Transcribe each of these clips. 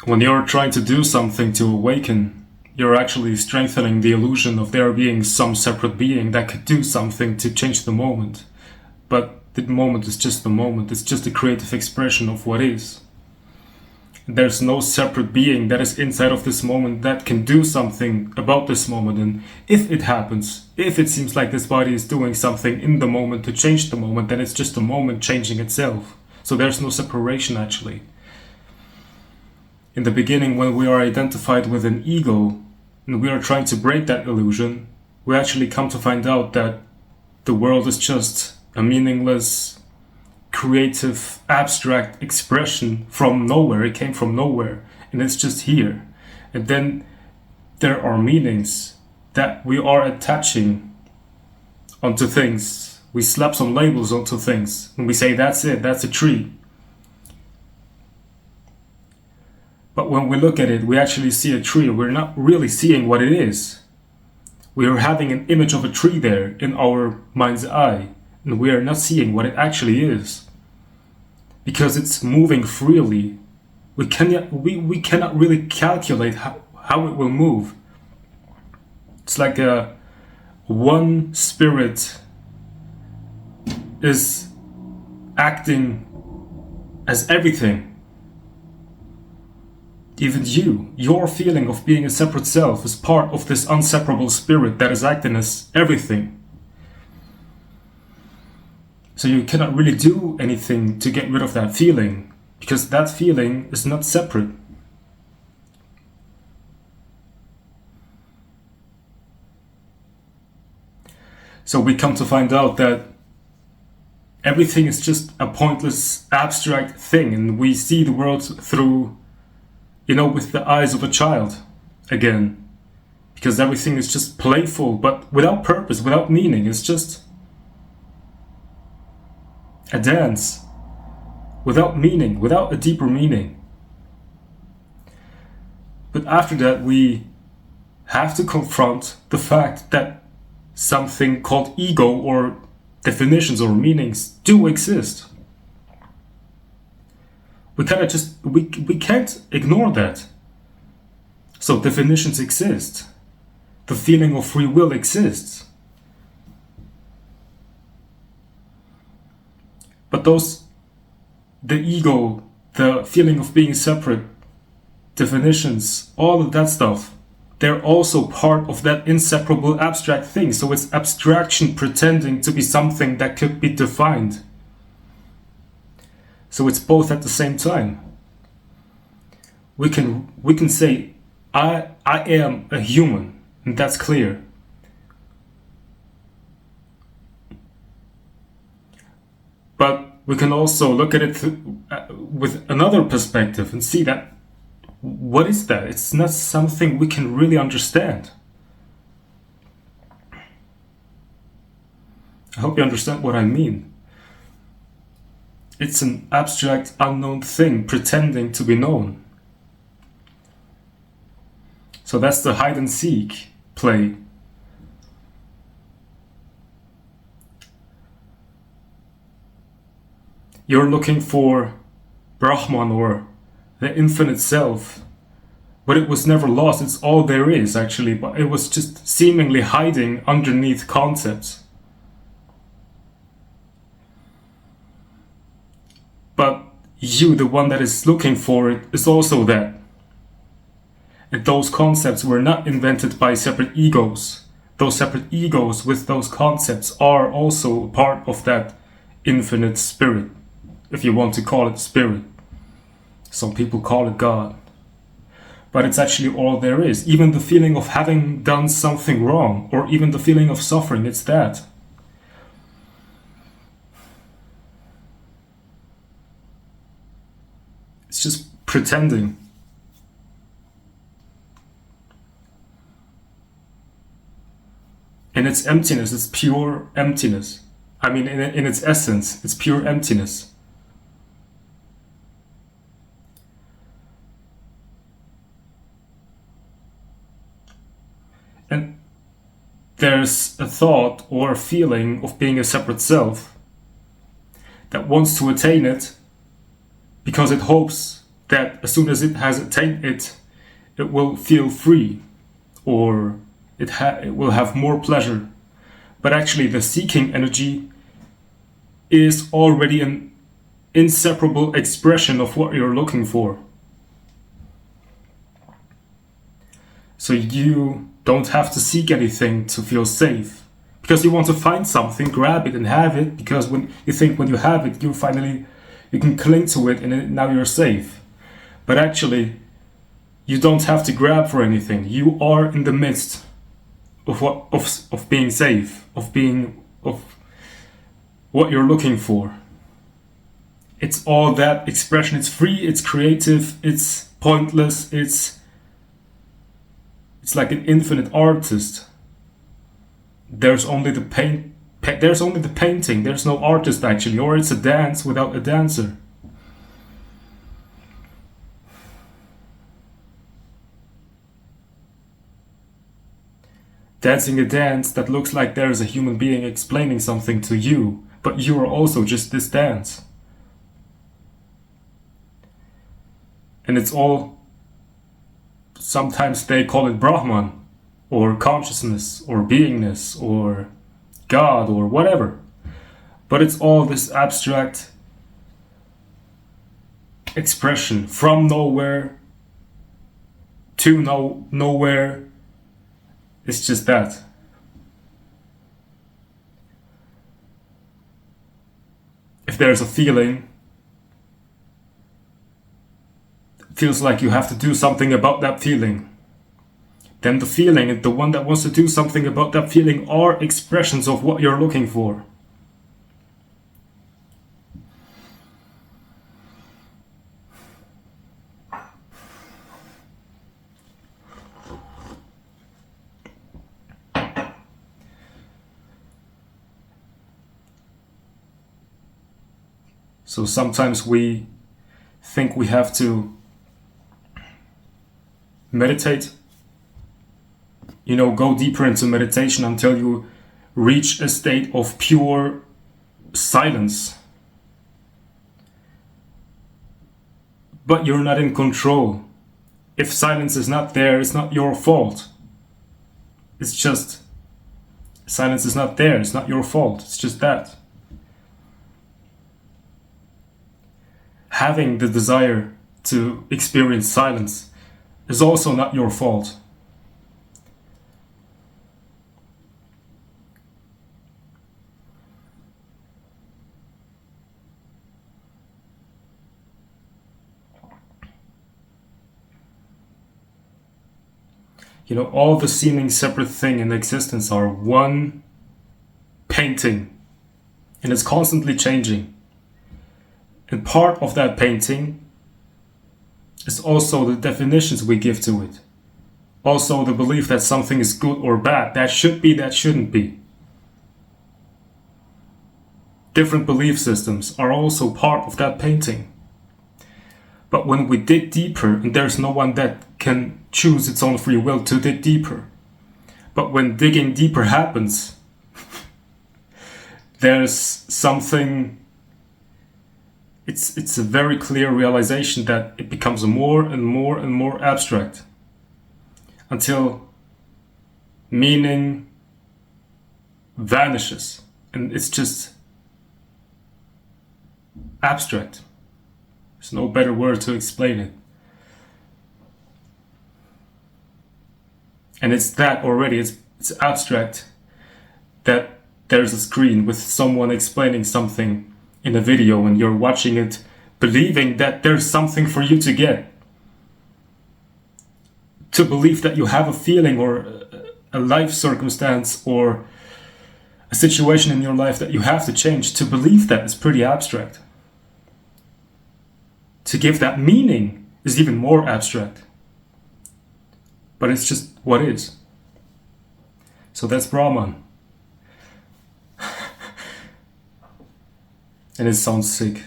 When you're trying to do something to awaken, you're actually strengthening the illusion of there being some separate being that could do something to change the moment. But the moment is just the moment, it's just a creative expression of what is. There's no separate being that is inside of this moment that can do something about this moment. And if it happens, if it seems like this body is doing something in the moment to change the moment, then it's just the moment changing itself. So there's no separation actually. In the beginning, when we are identified with an ego and we are trying to break that illusion, we actually come to find out that the world is just a meaningless, creative, abstract expression from nowhere. It came from nowhere and it's just here. And then there are meanings that we are attaching onto things. We slap some labels onto things and we say that's it, that's a tree. But when we look at it, we actually see a tree. We're not really seeing what it is. We are having an image of a tree there in our mind's eye, and we are not seeing what it actually is. Because it's moving freely. We cannot really calculate how it will move. It's like one spirit is acting as everything. Even your feeling of being a separate self is part of this inseparable spirit that is acting as everything. So you cannot really do anything to get rid of that feeling, because that feeling is not separate. So we come to find out that everything is just a pointless, abstract thing, and we see the world through, with the eyes of a child again. Because everything is just playful, but without purpose, without meaning. It's just a dance without meaning, without a deeper meaning. But after that, we have to confront the fact that something called ego or definitions or meanings do exist. We can't ignore that. So definitions exist. The feeling of free will exists. But the ego, the feeling of being separate, definitions, all of that stuff, they're also part of that inseparable abstract thing. So it's abstraction pretending to be something that could be defined. So it's both at the same time. We can say, I am a human, and that's clear. But we can also look at it with another perspective and see that, what is that? It's not something we can really understand. I hope you understand what I mean. It's an abstract, unknown thing pretending to be known. So that's the hide and seek play. You're looking for Brahman or the infinite self, but it was never lost. It's all there is actually, but it was just seemingly hiding underneath concepts. But you, the one that is looking for it, is also that. And those concepts were not invented by separate egos. Those separate egos with those concepts are also part of that infinite spirit, if you want to call it spirit. Some people call it God. But it's actually all there is. Even the feeling of having done something wrong, or even the feeling of suffering, it's that. It's just pretending. In its emptiness, it's pure emptiness. I mean, in its essence, it's pure emptiness. And there's a thought or a feeling of being a separate self that wants to attain it because it hopes that as soon as it has attained it, it will feel free, or it will have more pleasure. But actually the seeking energy is already an inseparable expression of what you're looking for. So you don't have to seek anything to feel safe. Because you want to find something, grab it and have it, because when you think when you have it, you can cling to it and now you're safe. But actually, you don't have to grab for anything. You are in the midst of being safe, of what you're looking for. It's all that expression. It's free, it's creative, it's pointless, it's like an infinite artist. There's only the painting, there's no artist actually, or it's a dance without a dancer. Dancing a dance that looks like there's a human being explaining something to you, but you are also just this dance. And it's all, sometimes they call it Brahman, or consciousness, or beingness, or God, or whatever. But it's all this abstract expression from nowhere to nowhere. It's just that. If there's a feeling, it feels like you have to do something about that feeling. Then the feeling and the one that wants to do something about that feeling are expressions of what you're looking for. So sometimes we think we have to meditate, go deeper into meditation until you reach a state of pure silence. But you're not in control. If silence is not there, it's not your fault. It's just, silence is not there, it's not your fault, it's just that. Having the desire to experience silence is also not your fault. All the seeming separate things in existence are one painting, and it's constantly changing. And part of that painting is also the definitions we give to it. Also the belief that something is good or bad, that should be, that shouldn't be. Different belief systems are also part of that painting. But when we dig deeper, and there's no one that can choose its own free will to dig deeper, but when digging deeper happens, there's something. It's a very clear realization that it becomes more and more and more abstract until meaning vanishes and it's just abstract. There's no better word to explain it. And it's that already, it's abstract, that there's a screen with someone explaining something in a video and you're watching it believing that there's something for you to get. To believe that you have a feeling or a life circumstance or a situation in your life that you have to change, to believe that is pretty abstract. To give that meaning is even more abstract. But it's just what is. So that's Brahman. And it sounds sick.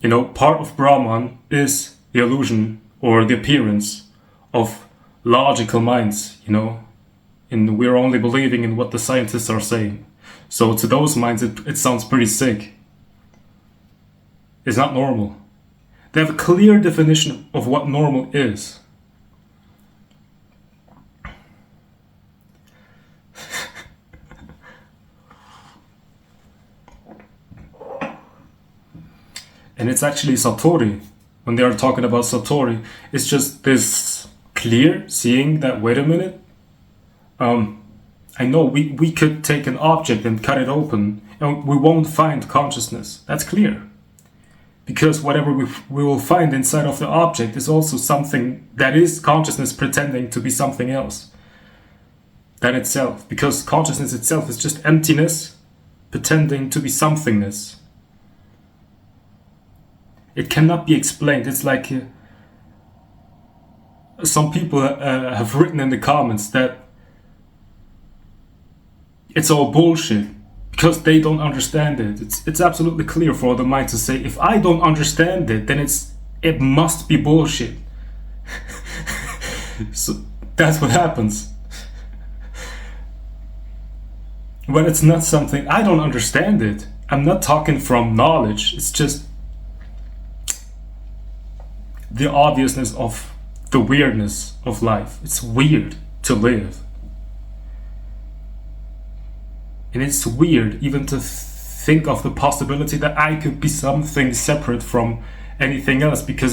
Part of Brahman is the illusion or the appearance of logical minds, and we're only believing in what the scientists are saying. So to those minds, it sounds pretty sick. It's not normal. They have a clear definition of what normal is. And it's actually Satori. When they are talking about Satori, it's just this clear seeing that, wait a minute, I know we could take an object and cut it open and we won't find consciousness. That's clear. Because whatever we will find inside of the object is also something that is consciousness pretending to be something else than itself. Because consciousness itself is just emptiness pretending to be somethingness. It cannot be explained. It's like some people have written in the comments that it's all bullshit because they don't understand it. It's absolutely clear for the mind to say, if I don't understand it, then it must be bullshit. So that's what happens. When it's not something, I don't understand it. I'm not talking from knowledge. It's just the obviousness of the weirdness of life. It's weird to live. And it's weird even to think of the possibility that I could be something separate from anything else, because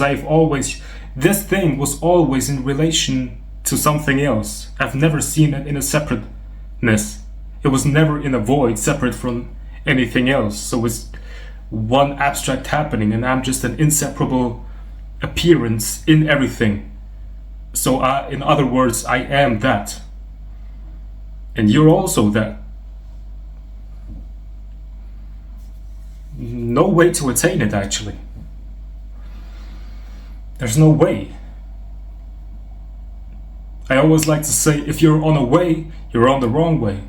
this thing was always in relation to something else. I've never seen it in a separateness. It was never in a void separate from anything else. So it's one abstract happening and I'm just an inseparable appearance in everything. So in other words, I am that. And you're also that. No way to attain it, actually. There's no way. I always like to say, if you're on a way, you're on the wrong way.